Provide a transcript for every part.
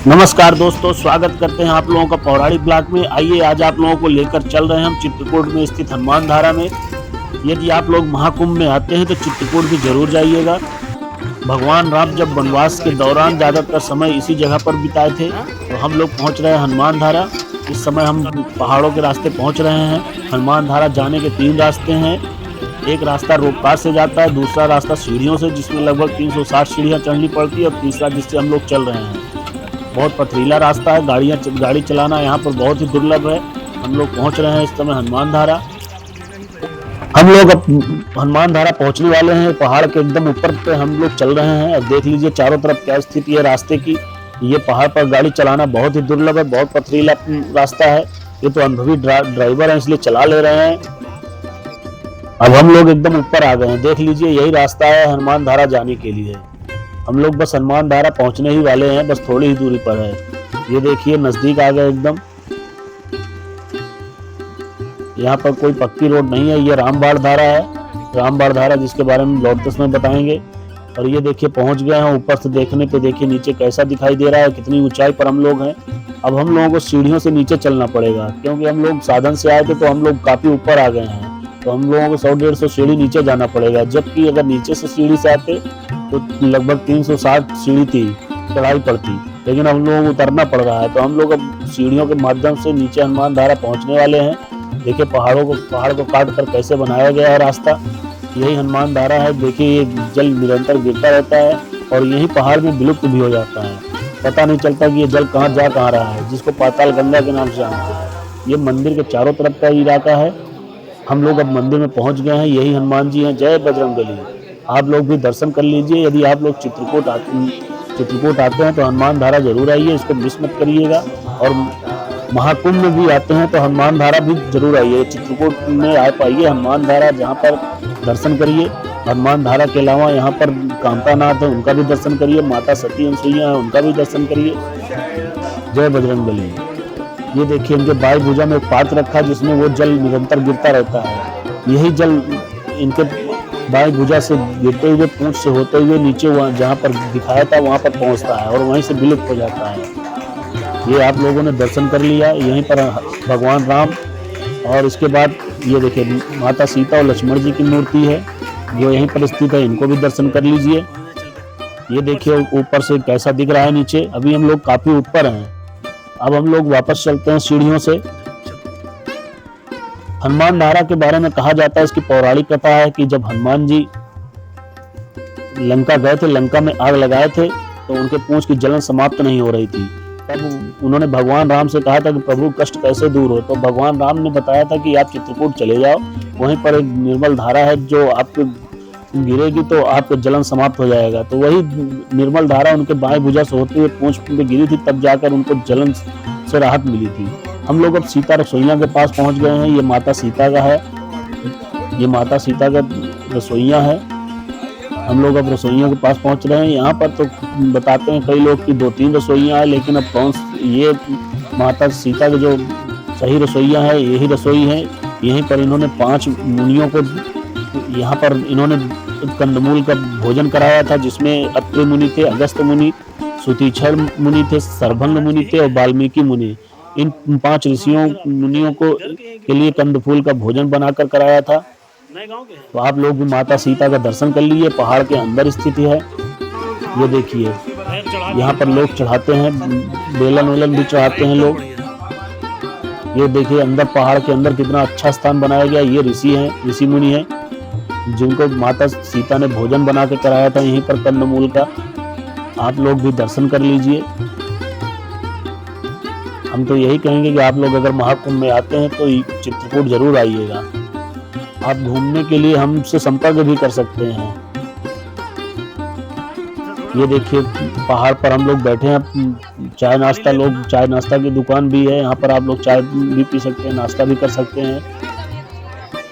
नमस्कार दोस्तों, स्वागत करते हैं आप लोगों का पौराणिक ब्लॉग में। आइए आज आप लोगों को लेकर चल रहे हैं हम चित्रकूट में स्थित हनुमान धारा में। यदि आप लोग महाकुंभ में आते हैं तो चित्रकूट भी जरूर जाइएगा। भगवान राम जब वनवास के दौरान ज़्यादातर समय इसी जगह पर बिताए थे। तो हम लोग पहुंच रहे हैं हनुमान धारा। इस समय हम पहाड़ों के रास्ते पहुंच रहे हैं। हनुमान धारा जाने के 3 रास्ते हैं। एक रास्ता रोपकार से जाता है, दूसरा रास्ता सीढ़ियों से जिसमें लगभग 360 सीढ़ियाँ चढ़नी पड़ती है, और तीसरा जिससे हम लोग चल रहे हैं। बहुत पथरीला रास्ता है, गाड़ी चलाना यहाँ पर बहुत ही दुर्लभ है। हम लोग पहुँच रहे हैं इस समय हनुमान धारा। हम लोग अब हनुमान धारा पहुँचने वाले हैं। पहाड़ के एकदम ऊपर पे हम लोग चल रहे हैं। अब देख लीजिए चारों तरफ क्या स्थिति है रास्ते की। ये पहाड़ पर गाड़ी चलाना बहुत ही दुर्लभ है, बहुत पथरीला रास्ता है। ये तो अनुभवी ड्राइवर है इसलिए चला ले रहे हैं। अब हम लोग एकदम ऊपर आ गए हैं। देख लीजिए यही रास्ता है हनुमान धारा जाने के लिए। हम लोग बस हनुमान धारा पहुंचने ही वाले हैं, बस थोड़ी ही दूरी पर है। ये देखिए नजदीक आ गए एकदम। यहाँ पर कोई पक्की रोड नहीं है। ये रामबाण धारा है, रामबाण धारा जिसके बारे में लौटते में बताएंगे। और ये देखिए पहुंच गए हैं। ऊपर से देखने पे देखिए नीचे कैसा दिखाई दे रहा है, कितनी ऊंचाई पर हम लोग हैं। अब हम लोगों को सीढ़ियों से नीचे चलना पड़ेगा, क्योंकि हम लोग साधन से आए थे तो हम लोग काफी ऊपर आ गए हैं। तो हम लोगों को 100-150 सीढ़ी नीचे जाना पड़ेगा, जबकि अगर नीचे से सीढ़ी से आते तो लगभग 360 सीढ़ी थी, चढ़ाई पड़ती। लेकिन हम लोगों को उतरना पड़ रहा है, तो हम लोग अब सीढ़ियों के माध्यम से नीचे हनुमान धारा पहुंचने वाले हैं। देखिए पहाड़ को काट कर कैसे बनाया गया है रास्ता। यही हनुमान धारा है। देखिए ये जल निरंतर गिरता रहता है और यही पहाड़ में विलुप्त भी हो जाता है। पता नहीं चलता कि ये जल कहाँ जा कहाँ रहा है, जिसको पाताल गंगा के नाम से जानते हैं। ये मंदिर के चारों तरफ का इलाका है। हम लोग अब मंदिर में पहुंच गए हैं। यही हनुमान जी हैं। जय बजरंगबली। आप लोग भी दर्शन कर लीजिए। यदि आप लोग चित्रकूट आते हैं तो हनुमान धारा जरूर आइए, इसको मिस मत करिएगा। और महाकुंभ में भी आते हैं तो हनुमान धारा भी जरूर आइए। चित्रकूट में आ पाइए हनुमान धारा, जहाँ पर दर्शन करिए। हनुमान धारा के अलावा यहाँ पर कांतानाथ है, उनका भी दर्शन करिए। माता सती अनसुईया है, उनका भी दर्शन करिए। जय बजरंगबली। ये देखिए इनके बाई भुजा में एक पात्र रखा है, जिसमें वो जल निरंतर गिरता रहता है। यही जल इनके बाई भुजा से गिरते हुए पूंछ से होते हुए नीचे वहाँ जहाँ पर दिखाया था वहाँ पर पहुँचता है और वहीं से विलुप्त हो जाता है। ये आप लोगों ने दर्शन कर लिया। यहीं पर भगवान राम और इसके बाद ये देखिए माता सीता और लक्ष्मण जी की मूर्ति है जो यहीं पर स्थित है। इनको भी दर्शन कर लीजिए। ये देखिए ऊपर से कैसा दिख रहा है नीचे। अभी हम लोग काफी ऊपर हैं। अब हम लोग वापस चलते हैं सीढ़ियों से। हनुमान धारा के बारे में कहा जाता है, इसकी पौराणिक कथा है कि जब हनुमान जी लंका गए थे, लंका में आग लगाए थे, तो उनके पूंछ की जलन समाप्त नहीं हो रही थी। तब उन्होंने भगवान राम से कहा था कि प्रभु कष्ट कैसे दूर हो। तो भगवान राम ने बताया था कि आप चित्रकूट चले जाओ, वहीं पर एक निर्मल धारा है जो आपको गिरेगी तो आपको जलन समाप्त हो जाएगा। तो वही निर्मल धारा उनके बाएं भुजा से होते हुए पूंछ पे गिरी थी, तब जाकर उनको जलन से राहत मिली थी। हम लोग अब सीता रसोइया के पास पहुंच गए हैं। ये माता सीता का है, ये माता सीता का रसोइया है। हम लोग अब रसोइया के पास पहुंच रहे हैं। यहाँ पर तो बताते हैं कई लोग कि 2-3 रसोइया है, लेकिन अब कौन ये माता सीता के जो सही रसोइया है यही रसोई है। यहीं पर इन्होंने 5 मुनियों को यहाँ पर इन्होंने कंदमूल का भोजन कराया था, जिसमें अत्रि मुनि थे, अगस्त्य मुनि, सुतीक्षर मुनि थे, सर्भंग मुनि थे और वाल्मीकि मुनि। इन 5 ऋषियों मुनियों को के लिए कंदफूल का भोजन बनाकर कराया था। तो आप लोग भी माता सीता का दर्शन कर लीजिए। पहाड़ के अंदर स्थिति है। ये देखिए यहाँ पर लोग चढ़ाते हैं, बेलन वेलन भी चढ़ाते हैं लोग। ये देखिए अंदर पहाड़ के अंदर कितना अच्छा स्थान बनाया गया। ये ऋषि हैं, ऋषि मुनि हैं, जिनको माता सीता ने भोजन बना के कराया था यहीं पर कंदमूल का। आप लोग भी दर्शन कर लीजिए। हम तो यही कहेंगे कि आप लोग अगर महाकुंभ में आते हैं तो चित्रकूट जरूर आइएगा। आप घूमने के लिए हमसे संपर्क भी कर सकते हैं। ये देखिए पहाड़ पर हम लोग बैठे हैं। चाय नाश्ता की दुकान भी है। यहाँ पर आप लोग चाय भी पी सकते हैं, नाश्ता भी कर सकते हैं।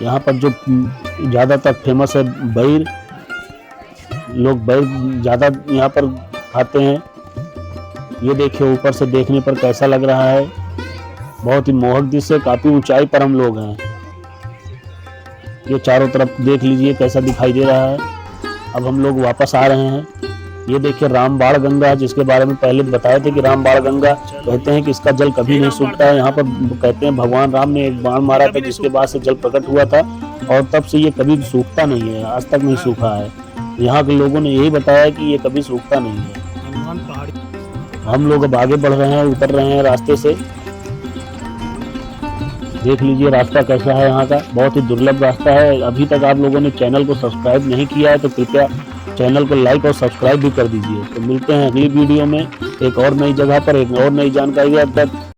यहाँ पर जो ज़्यादातर फेमस है बैर, लोग बैर ज़्यादा यहाँ पर खाते हैं। ये देखिए ऊपर से देखने पर कैसा लग रहा है, बहुत ही मोहक दृश्य। काफ़ी ऊंचाई पर हम लोग हैं। ये चारों तरफ देख लीजिए कैसा दिखाई दे रहा है। अब हम लोग वापस आ रहे हैं। ये देखिए रामबाण गंगा है, जिसके बारे में पहले बताए थे कि रामबाण गंगा कहते हैं कि इसका जल कभी नहीं सूखता है। यहाँ पर कहते हैं भगवान राम ने एक बाण मारा था जिसके बाद से जल प्रकट हुआ था और तब से ये कभी सूखता नहीं है, आज तक नहीं सूखा है। यहाँ के लोगों ने यही बताया कि ये कभी सूखता नहीं है। हम लोग अब आगे बढ़ रहे हैं, उतर रहे हैं रास्ते से। देख लीजिए रास्ता कैसा है यहाँ का, बहुत ही दुर्लभ रास्ता है। अभी तक आप लोगों ने चैनल को सब्सक्राइब नहीं किया है तो कृपया चैनल को लाइक और सब्सक्राइब भी कर दीजिए। तो मिलते हैं अगली वीडियो में एक और नई जगह पर, एक और नई जानकारी के साथ।